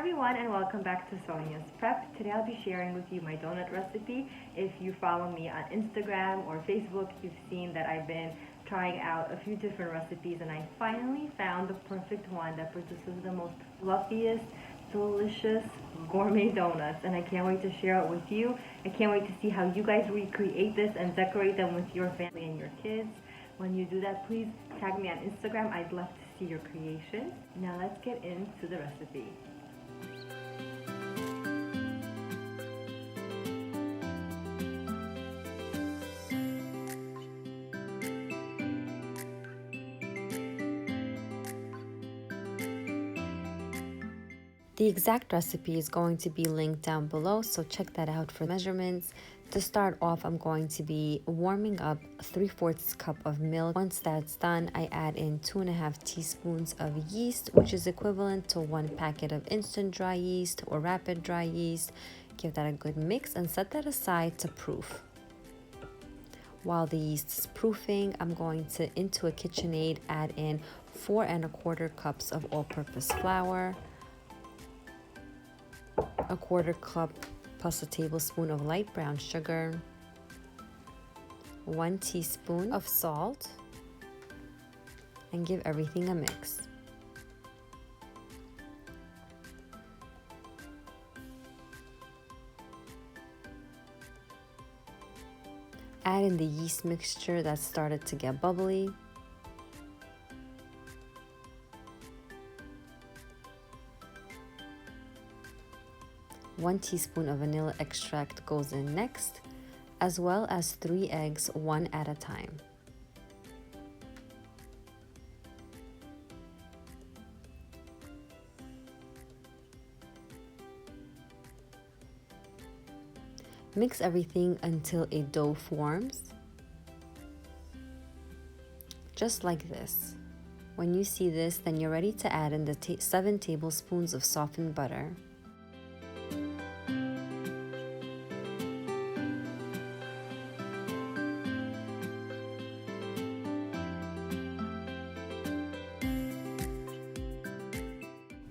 everyone, and welcome back to Sonya's Prep. Today I'll be sharing with you my donut recipe. If you follow me on Instagram or Facebook, you've seen that I've been trying out a few different recipes, and I finally found the perfect one that produces the most fluffiest, delicious gourmet donuts, and I can't wait to share it with you. I can't wait to see how you guys recreate this and decorate them with your family and your kids. When you do that, please tag me on Instagram. I'd love to see your creations. Now let's get into the recipe. The exact recipe is going to be linked down below, so check that out for measurements. To start off, I'm going to be warming up 3/4 cup of milk. Once that's done, I add in 2.5 teaspoons of yeast, which is equivalent to 1 packet of instant dry yeast or rapid dry yeast. Give that a good mix and set that aside to proof. While the yeast is proofing, I'm going to, into a KitchenAid, add in 4¼ cups of all-purpose flour, 1/4 cup plus a tablespoon of light brown sugar, 1 teaspoon of salt, and give everything a mix. Add in the yeast mixture that started to get bubbly. One teaspoon of vanilla extract goes in next, as well as 3 eggs, one at a time. Mix everything until a dough forms, just like this. When you see this, then you're ready to add in the 7 tablespoons of softened butter.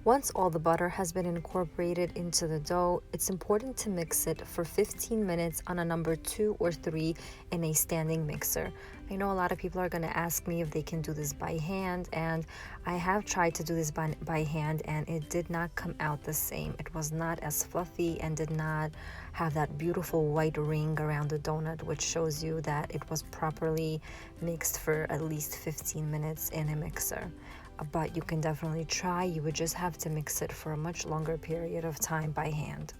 Once all the butter has been incorporated into the dough, it's important to mix it for 15 minutes on a number 2 or 3 in a standing mixer. I know a lot of people are going to ask me if they can do this by hand, and I have tried to do this by hand, and it did not come out the same. It was not as fluffy and did not have that beautiful white ring around the donut, which shows you that it was properly mixed for at least 15 minutes in a mixer. But you can definitely try. You would just have to mix it for a much longer period of time by hand.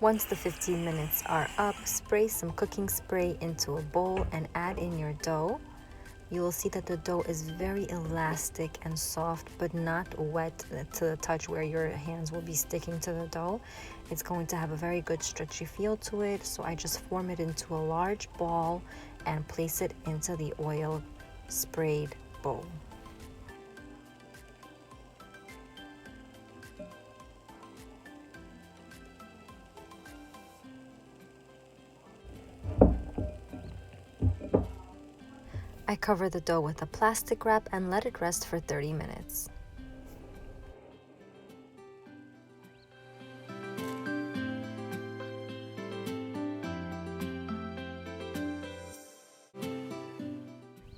Once the 15 minutes are up, spray some cooking spray into a bowl and add in your dough. You will see that the dough is very elastic and soft, but not wet to the touch where your hands will be sticking to the dough. It's going to have a very good stretchy feel to it, so I just form it into a large ball and place it into the oil sprayed bowl. I cover the dough with a plastic wrap and let it rest for 30 minutes.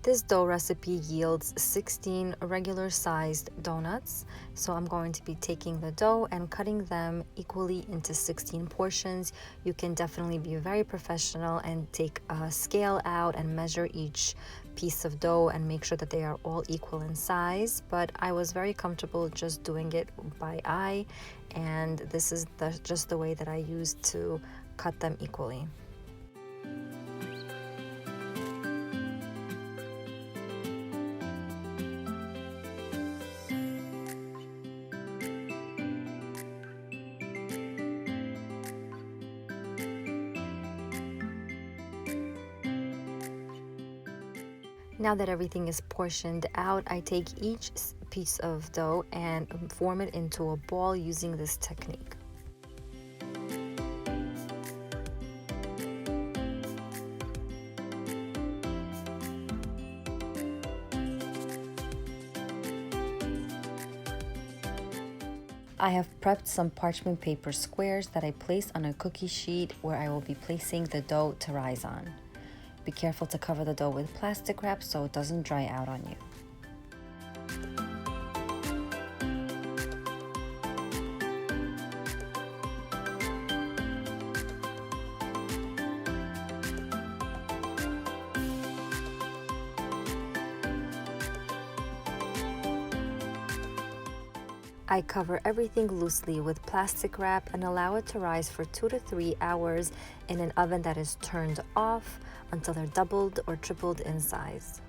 This dough recipe yields 16 regular sized donuts, so I'm going to be taking the dough and cutting them equally into 16 portions. You can definitely be very professional and take a scale out and measure each piece of dough and make sure that they are all equal in size, but I was very comfortable just doing it by eye, and this is just the way that I used to cut them equally. Now that everything is portioned out, I take each piece of dough and form it into a ball using this technique. I have prepped some parchment paper squares that I placed on a cookie sheet where I will be placing the dough to rise on. Be careful to cover the dough with plastic wrap so it doesn't dry out on you. I cover everything loosely with plastic wrap and allow it to rise for 2 to 3 hours in an oven that is turned off until they're doubled or tripled in size.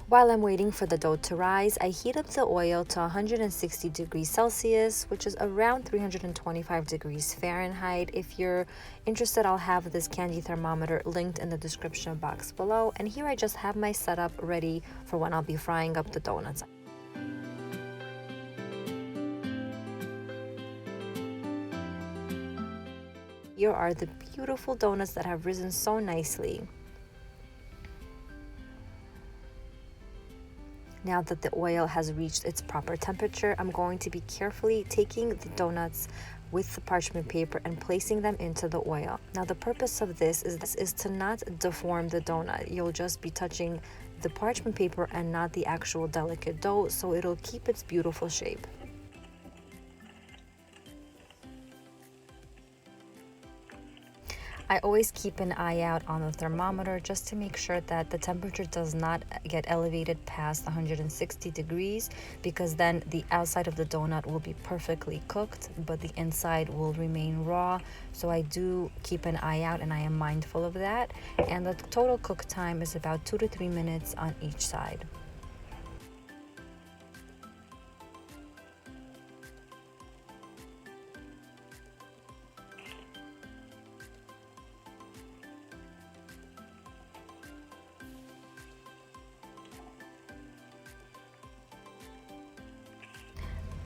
While I'm waiting for the dough to rise, I heat up the oil to 160 degrees Celsius, which is around 325 degrees Fahrenheit. If you're interested, I'll have this candy thermometer linked in the description box below. And here I just have my setup ready for when I'll be frying up the donuts. Here are the beautiful donuts that have risen so nicely. Now that the oil has reached its proper temperature, I'm going to be carefully taking the donuts with the parchment paper and placing them into the oil. Now the purpose of this is to not deform the donut. You'll just be touching the parchment paper and not the actual delicate dough, so it'll keep its beautiful shape. I always keep an eye out on the thermometer just to make sure that the temperature does not get elevated past 160 degrees, because then the outside of the donut will be perfectly cooked, but the inside will remain raw. So I do keep an eye out and I am mindful of that. And the total cook time is about 2 to 3 minutes on each side.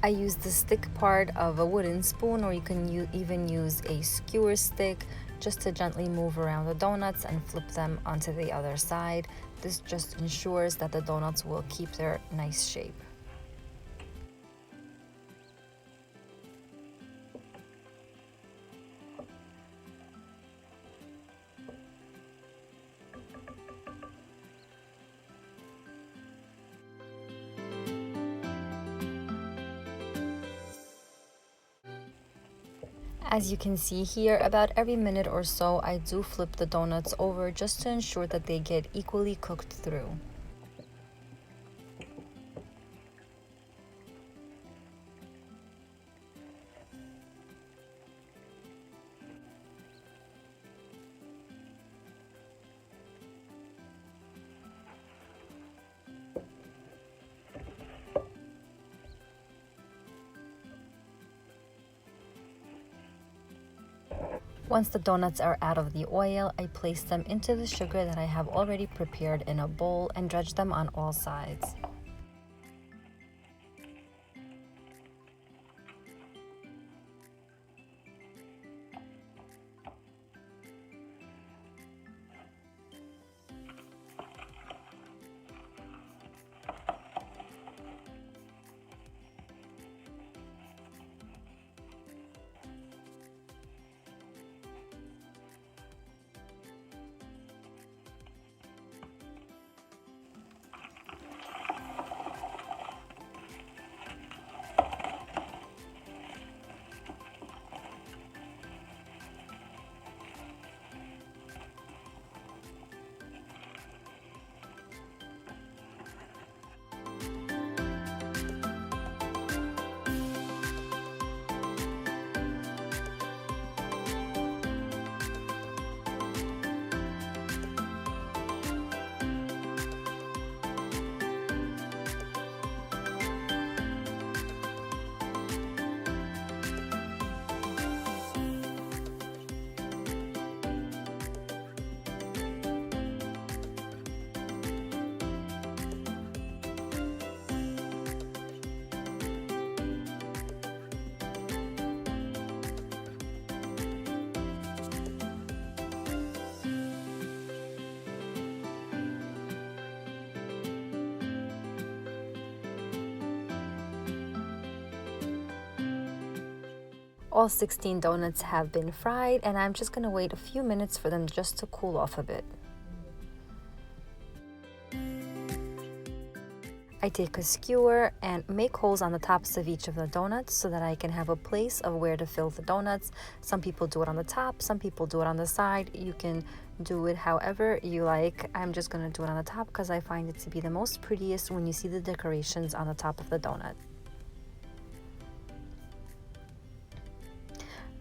I use the stick part of a wooden spoon, or you can even use a skewer stick just to gently move around the donuts and flip them onto the other side. This just ensures that the donuts will keep their nice shape. As you can see here, about every minute or so, I do flip the donuts over just to ensure that they get equally cooked through. Once the donuts are out of the oil, I place them into the sugar that I have already prepared in a bowl and dredge them on all sides. All 16 donuts have been fried, and I'm just going to wait a few minutes for them just to cool off a bit. I take a skewer and make holes on the tops of each of the donuts so that I can have a place of where to fill the donuts. Some people do it on the top, some people do it on the side. You can do it however you like. I'm just going to do it on the top because I find it to be the most prettiest when you see the decorations on the top of the donut.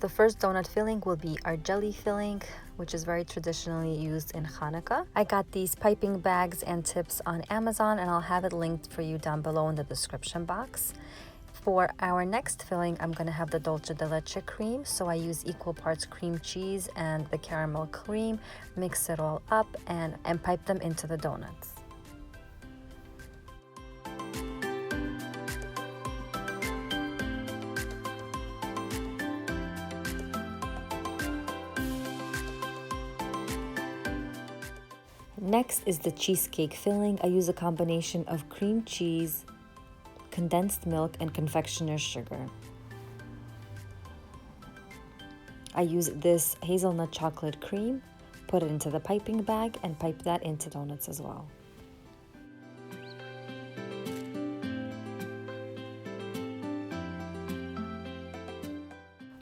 The first donut filling will be our jelly filling, which is very traditionally used in Hanukkah. I got these piping bags and tips on Amazon, and I'll have it linked for you down below in the description box. For our next filling, I'm going to have the dulce de leche cream. So I use equal parts cream cheese and the caramel cream, mix it all up and pipe them into the donuts. Next is the cheesecake filling. I use a combination of cream cheese, condensed milk, and confectioner's sugar. I use this hazelnut chocolate cream, put it into the piping bag, and pipe that into donuts as well.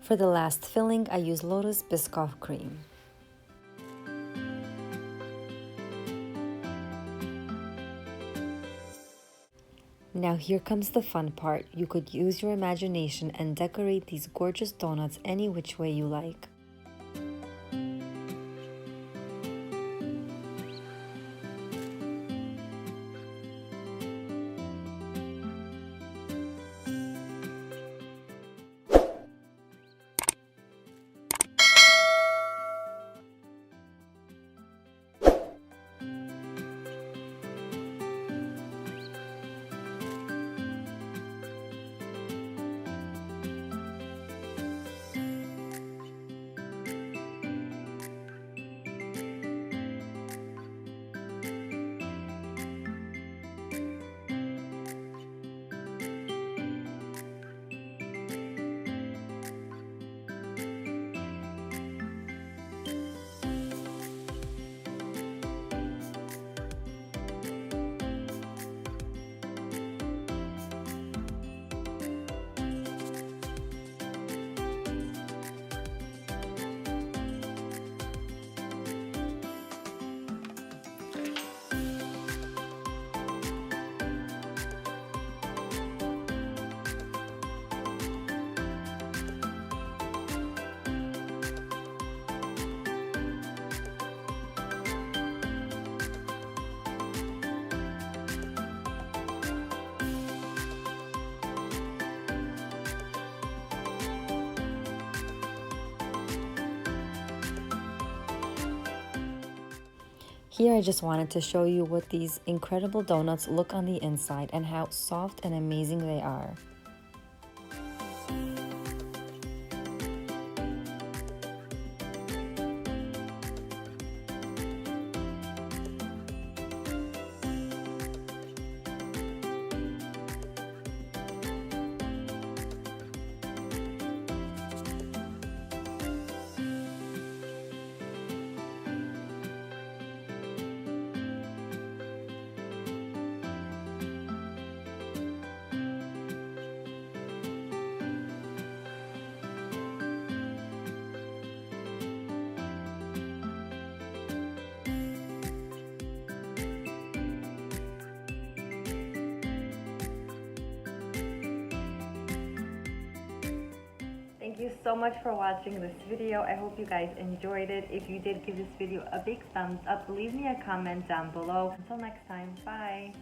For the last filling, I use Lotus Biscoff cream. Now here comes the fun part. You could use your imagination and decorate these gorgeous donuts any which way you like. Here I just wanted to show you what these incredible donuts look on the inside and how soft and amazing they are. Thank you so much for watching this video. I hope you guys enjoyed it. If you did, give this video a big thumbs up. Leave me a comment down below. Until next time, bye.